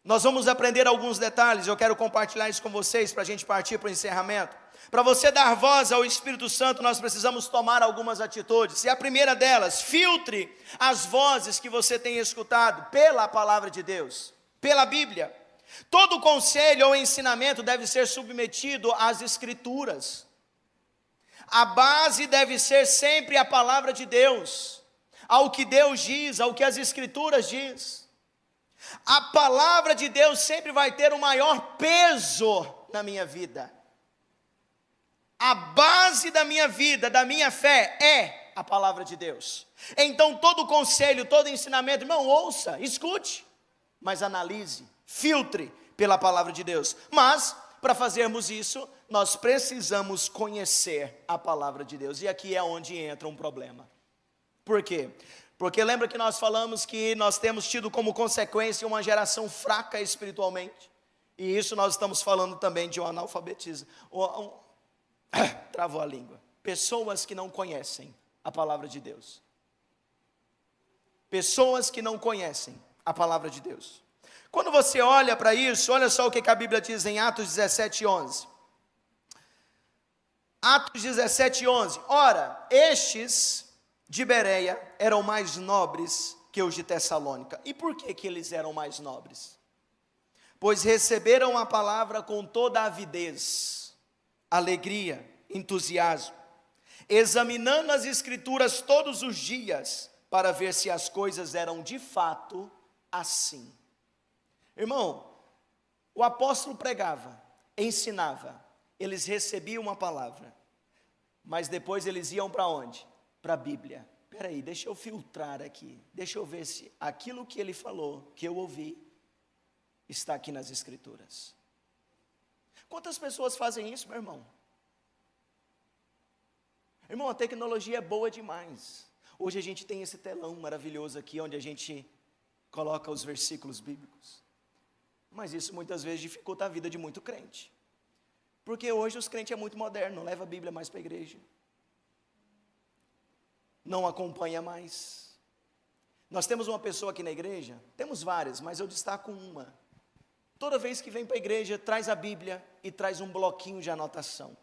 nós vamos aprender alguns detalhes, eu quero compartilhar isso com vocês, para a gente partir para o encerramento. Para você dar voz ao Espírito Santo, nós precisamos tomar algumas atitudes, e a primeira delas, filtre as vozes que você tem escutado, pela palavra de Deus, pela Bíblia. Todo conselho ou ensinamento deve ser submetido às Escrituras. A base deve ser sempre a palavra de Deus, ao que Deus diz, ao que as Escrituras diz. A palavra de Deus sempre vai ter o maior peso na minha vida. A base da minha vida, da minha fé, é a palavra de Deus. Então todo conselho, todo ensinamento, irmão, ouça, escute, mas analise, filtre pela palavra de Deus. Mas, para fazermos isso, nós precisamos conhecer a palavra de Deus. E aqui é onde entra um problema. Por quê? Porque lembra que nós falamos que nós temos tido como consequência uma geração fraca espiritualmente. E isso nós estamos falando também de um analfabetismo. Travou a língua. Pessoas que não conhecem a palavra de Deus. Pessoas que não conhecem a palavra de Deus. Quando você olha para isso, olha só o que a Bíblia diz em Atos 17:11. Atos 17:11. Ora, estes de Bereia eram mais nobres que os de Tessalônica. E por que eles eram mais nobres? Pois receberam a palavra com toda a avidez, alegria, entusiasmo, examinando as escrituras todos os dias, para ver se as coisas eram de fato assim. Irmão, o apóstolo pregava, ensinava, eles recebiam uma palavra, mas depois eles iam para onde? Para a Bíblia. Espera aí, deixa eu filtrar aqui, deixa eu ver se aquilo que ele falou, que eu ouvi, está aqui nas escrituras. Quantas pessoas fazem isso, meu irmão? Irmão, a tecnologia é boa demais. Hoje a gente tem esse telão maravilhoso aqui, onde a gente coloca os versículos bíblicos. Mas isso muitas vezes dificulta a vida de muito crente. Porque hoje os crentes é muito moderno, não leva a Bíblia mais para a igreja. Não acompanha mais. Nós temos uma pessoa aqui na igreja, temos várias, mas eu destaco uma. Toda vez que vem para a igreja, traz a Bíblia e traz um bloquinho de anotação.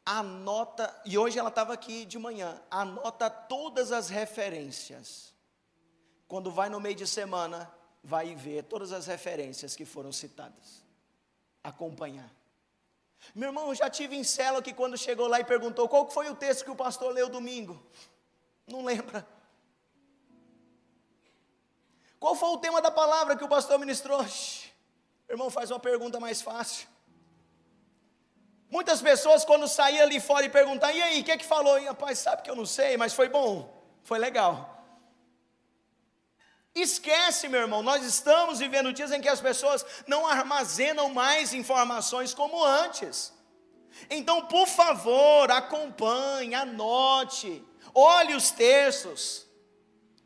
Anota, e hoje ela estava aqui de manhã, anota todas as referências. Quando vai no meio de semana, vai ver todas as referências que foram citadas. Acompanhar. Meu irmão, eu já tive em célula que quando chegou lá e perguntou qual foi o texto que o pastor leu domingo. Não lembra. Qual foi o tema da palavra que o pastor ministrou? Irmão, faz uma pergunta mais fácil. Muitas pessoas quando saíam ali fora e perguntavam, e aí, o que é que falou? E rapaz, sabe que eu não sei, mas foi bom, foi legal. Esquece, meu irmão, nós estamos vivendo dias em que as pessoas não armazenam mais informações como antes. Então, por favor, acompanhe, anote, olhe os textos,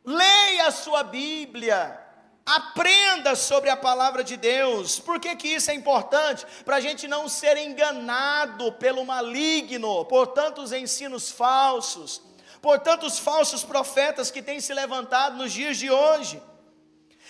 leia a sua Bíblia, aprenda sobre a palavra de Deus. Por que isso é importante? Para a gente não ser enganado pelo maligno, por tantos ensinos falsos, por tantos falsos profetas que têm se levantado nos dias de hoje.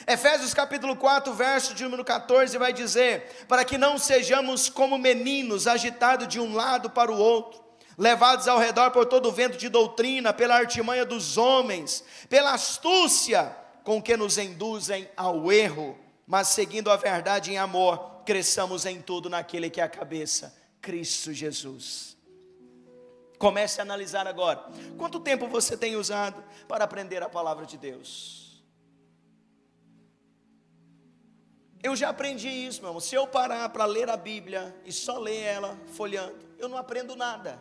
Efésios capítulo 4, verso de número 14 vai dizer, para que não sejamos como meninos, agitados de um lado para o outro, levados ao redor por todo o vento de doutrina, pela artimanha dos homens, pela astúcia com que nos induzem ao erro, mas seguindo a verdade em amor, cresçamos em tudo naquele que é a cabeça, Cristo Jesus. Comece a analisar agora, quanto tempo você tem usado para aprender a palavra de Deus? Eu já aprendi isso, meu irmão. Se eu parar para ler a Bíblia e só ler ela folheando, eu não aprendo nada.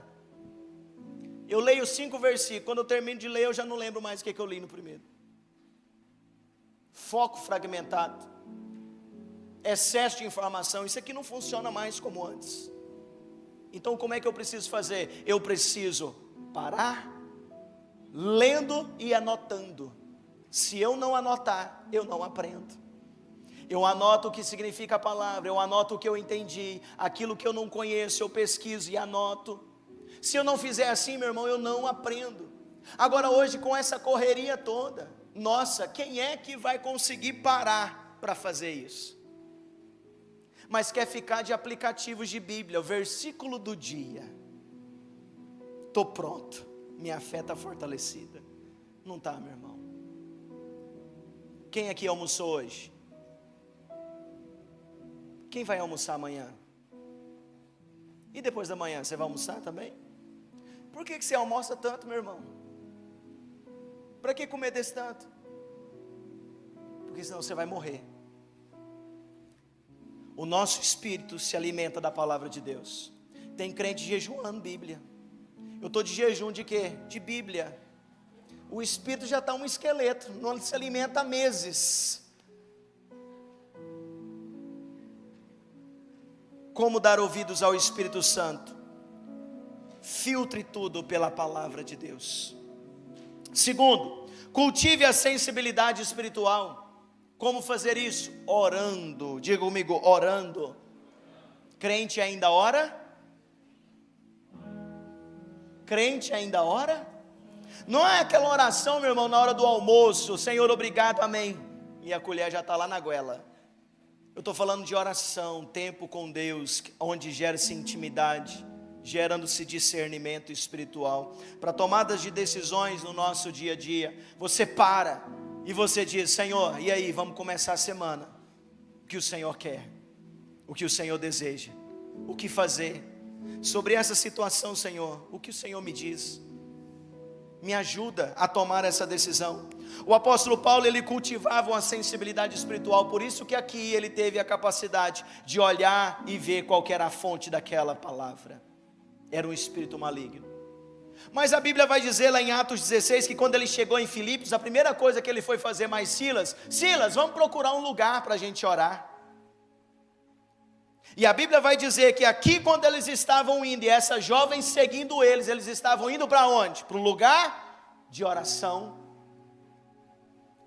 Eu leio 5 versículos, quando eu termino de ler eu já não lembro mais o que eu li no primeiro. Foco fragmentado, excesso de informação, isso aqui não funciona mais como antes. Então como é que eu preciso fazer? Eu preciso parar, lendo e anotando. Se eu não anotar, eu não aprendo. Eu anoto o que significa a palavra, eu anoto o que eu entendi, aquilo que eu não conheço, eu pesquiso e anoto. Se eu não fizer assim, meu irmão, eu não aprendo. Agora hoje com essa correria toda, nossa, quem é que vai conseguir parar para fazer isso? Mas quer ficar de aplicativos de Bíblia, o versículo do dia. Estou pronto, minha fé está fortalecida. Não está, meu irmão. Quem aqui almoçou hoje? Quem vai almoçar amanhã? E depois da manhã, você vai almoçar também? Por que você almoça tanto, meu irmão? Para que comer desse tanto? Porque senão você vai morrer. O nosso espírito se alimenta da palavra de Deus. Tem crente jejuando Bíblia. Eu estou de jejum de quê? De Bíblia. O espírito já está um esqueleto, não se alimenta há meses. Como dar ouvidos ao Espírito Santo? Filtre tudo pela palavra de Deus. Segundo, cultive a sensibilidade espiritual. Como fazer isso? Orando. Diga comigo, orando. Crente ainda ora? Crente ainda ora? Não é aquela oração, meu irmão, na hora do almoço, Senhor, obrigado, amém, e a colher já está lá na goela. Eu estou falando de oração, tempo com Deus, onde gera-se intimidade, gerando-se discernimento espiritual, para tomadas de decisões no nosso dia a dia. Você para e você diz, Senhor, e aí, vamos começar a semana. O que o Senhor quer? O que o Senhor deseja? O que fazer? Sobre essa situação, Senhor, o que o Senhor me diz? Me ajuda a tomar essa decisão. O apóstolo Paulo, ele cultivava uma sensibilidade espiritual, por isso que aqui ele teve a capacidade de olhar e ver qual que era a fonte daquela palavra. Era um espírito maligno. Mas a Bíblia vai dizer lá em Atos 16, que quando ele chegou em Filipos, a primeira coisa que ele foi fazer, mais Silas, vamos procurar um lugar para a gente orar. E a Bíblia vai dizer que aqui quando eles estavam indo, e essas jovens seguindo eles estavam indo para onde? Para um lugar de oração.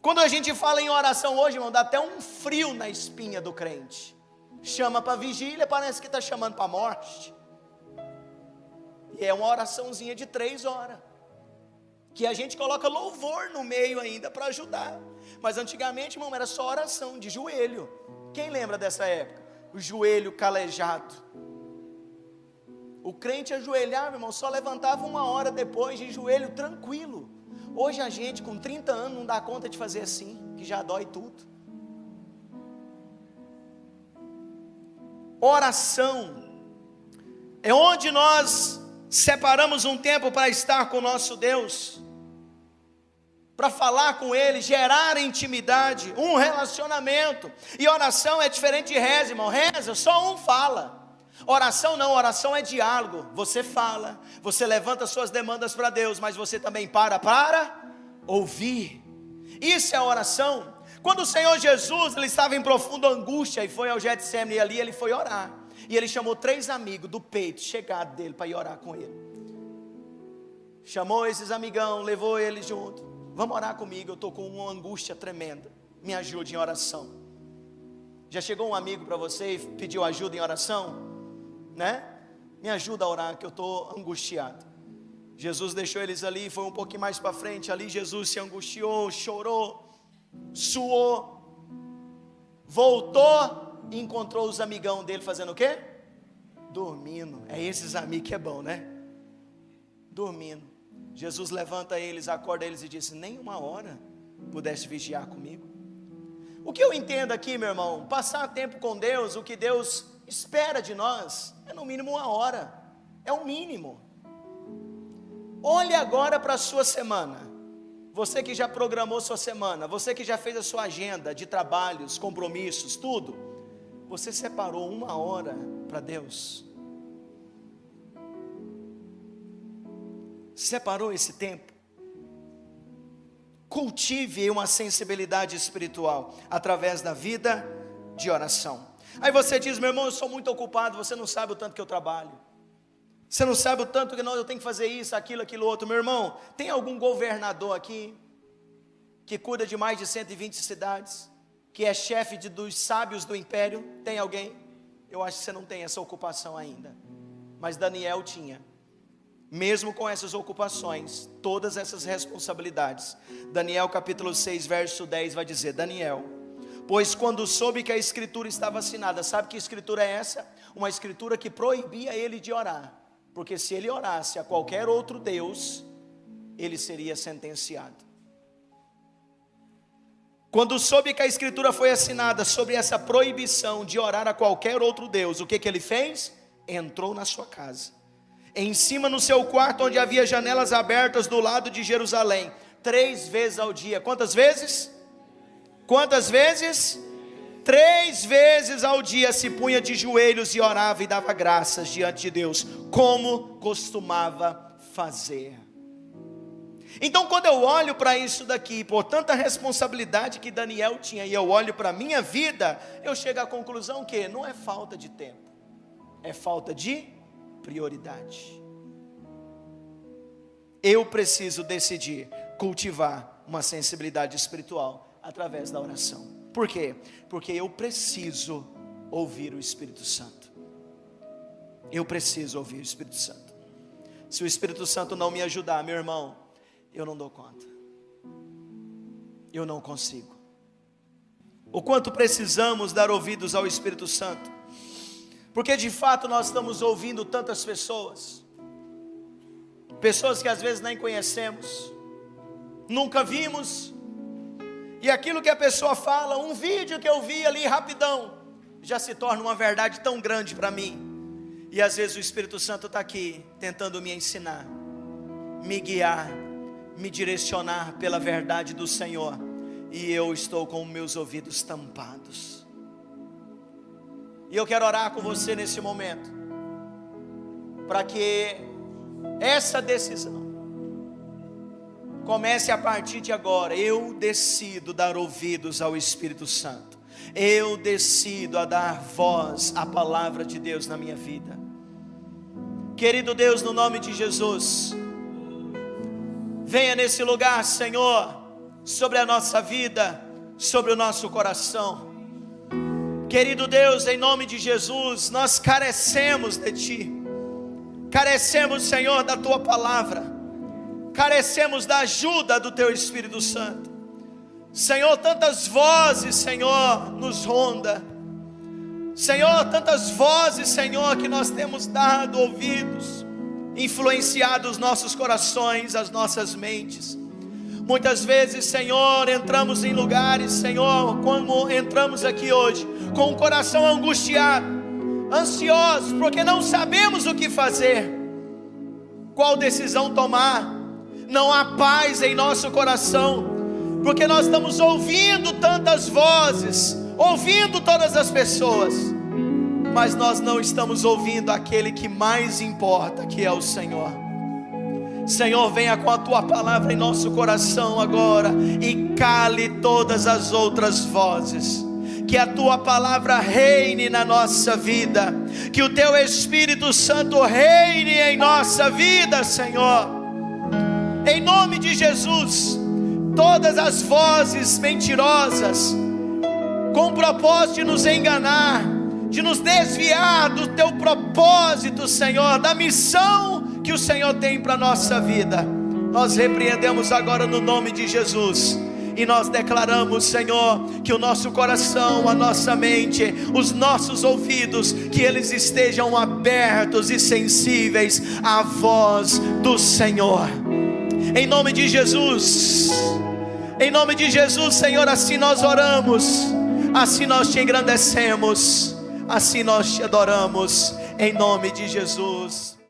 Quando a gente fala em oração hoje, irmão, dá até um frio na espinha do crente. Chama para vigília, parece que está chamando para a morte. E é uma oraçãozinha de 3 horas, que a gente coloca louvor no meio ainda para ajudar. Mas antigamente, irmão, era só oração de joelho. Quem lembra dessa época? O joelho calejado. O crente ajoelhava, irmão, só levantava 1 hora depois de joelho tranquilo. Hoje a gente com 30 anos não dá conta de fazer assim, que já dói tudo. Oração é onde nós separamos um tempo para estar com o nosso Deus, para falar com Ele, gerar intimidade, um relacionamento. E oração é diferente de reza, irmão. Reza, só um fala. Oração não, oração é diálogo. Você fala, você levanta suas demandas para Deus, mas você também para ouvir. Isso é oração. Quando o Senhor Jesus, ele estava em profunda angústia e foi ao Getsemane, e ali ele foi orar. E ele chamou 3 amigos do peito, chegado dele, para ir orar com ele. Chamou esses amigão, levou eles junto. Vamos orar comigo, eu estou com uma angústia tremenda. Me ajude em oração. Já chegou um amigo para você e pediu ajuda em oração? Né? Me ajuda a orar, que eu estou angustiado. Jesus deixou eles ali, foi um pouquinho mais para frente. Ali Jesus se angustiou, chorou, suou, voltou e encontrou os amigão dele fazendo o quê? Dormindo. É esses amigos que é bom, né? Dormindo. Jesus levanta eles, acorda eles e diz, nem 1 hora pudeste vigiar comigo. O que eu entendo aqui, meu irmão, passar tempo com Deus, o que Deus espera de nós, é no mínimo 1 hora, é o mínimo. Olhe agora para a sua semana, você que já programou sua semana, você que já fez a sua agenda de trabalhos, compromissos, tudo, você separou 1 hora para Deus? Separou esse tempo? Cultive uma sensibilidade espiritual através da vida de oração. Aí você diz, meu irmão, eu sou muito ocupado, você não sabe o tanto que eu trabalho, você não sabe o tanto que eu tenho que fazer isso, aquilo outro. Meu irmão, tem algum governador aqui que cuida de mais de 120 cidades, que é chefe dos sábios do império? Tem alguém? Eu acho que você não tem essa ocupação ainda, mas Daniel tinha. Mesmo com essas ocupações, todas essas responsabilidades, Daniel capítulo 6, verso 10 vai dizer, Daniel, pois quando soube que a escritura estava assinada, sabe que escritura é essa? Uma escritura que proibia ele de orar, porque se ele orasse a qualquer outro Deus, ele seria sentenciado. Quando soube que a escritura foi assinada sobre essa proibição de orar a qualquer outro Deus, o que ele fez? Entrou na sua casa, em cima no seu quarto, onde havia janelas abertas do lado de Jerusalém, 3 vezes ao dia. Quantas vezes? Quantas vezes? 3 vezes ao dia se punha de joelhos e orava e dava graças diante de Deus, como costumava fazer. Então quando eu olho para isso daqui, por tanta responsabilidade que Daniel tinha, e eu olho para a minha vida, eu chego à conclusão que não é falta de tempo. é falta de prioridade. Eu preciso decidir cultivar uma sensibilidade espiritual através da oração. Por quê? Porque eu preciso ouvir o Espírito Santo. Eu preciso ouvir o Espírito Santo. Se o Espírito Santo não me ajudar, meu irmão, eu não dou conta. Eu não consigo. O quanto precisamos dar ouvidos ao Espírito Santo. Porque de fato nós estamos ouvindo tantas pessoas. Pessoas que às vezes nem conhecemos, nunca vimos. E aquilo que a pessoa fala, um vídeo que eu vi ali rapidão, já se torna uma verdade tão grande para mim. E às vezes o Espírito Santo está aqui, tentando me ensinar, me guiar, me direcionar pela verdade do Senhor. E eu estou com meus ouvidos tampados. E eu quero orar com você nesse momento, para que essa decisão comece a partir de agora. Eu decido dar ouvidos ao Espírito Santo. Eu decido a dar voz à palavra de Deus na minha vida. Querido Deus, no nome de Jesus, venha nesse lugar, Senhor, sobre a nossa vida, sobre o nosso coração. Querido Deus, em nome de Jesus, nós carecemos de Ti. Carecemos, Senhor, da Tua palavra. Carecemos da ajuda do Teu Espírito Santo. Senhor, tantas vozes, Senhor, nos ronda. Senhor, tantas vozes, Senhor, que nós temos dado ouvidos, influenciado os nossos corações, as nossas mentes. Muitas vezes, Senhor, entramos em lugares, Senhor, como entramos aqui hoje, com o coração angustiado, ansiosos, porque não sabemos o que fazer, qual decisão tomar. Não há paz em nosso coração, porque nós estamos ouvindo tantas vozes, ouvindo todas as pessoas, mas nós não estamos ouvindo aquele que mais importa, que é o Senhor. Senhor, venha com a Tua palavra em nosso coração agora e cale todas as outras vozes. Que a Tua palavra reine na nossa vida, que o Teu Espírito Santo reine em nossa vida, Senhor. Em nome de Jesus, todas as vozes mentirosas, com o propósito de nos enganar, de nos desviar do Teu propósito, Senhor, da missão que o Senhor tem para a nossa vida, nós repreendemos agora no nome de Jesus. E nós declaramos, Senhor, que o nosso coração, a nossa mente, os nossos ouvidos, que eles estejam abertos e sensíveis à voz do Senhor. Em nome de Jesus, em nome de Jesus, Senhor, assim nós oramos, assim nós Te engrandecemos, assim nós Te adoramos, em nome de Jesus.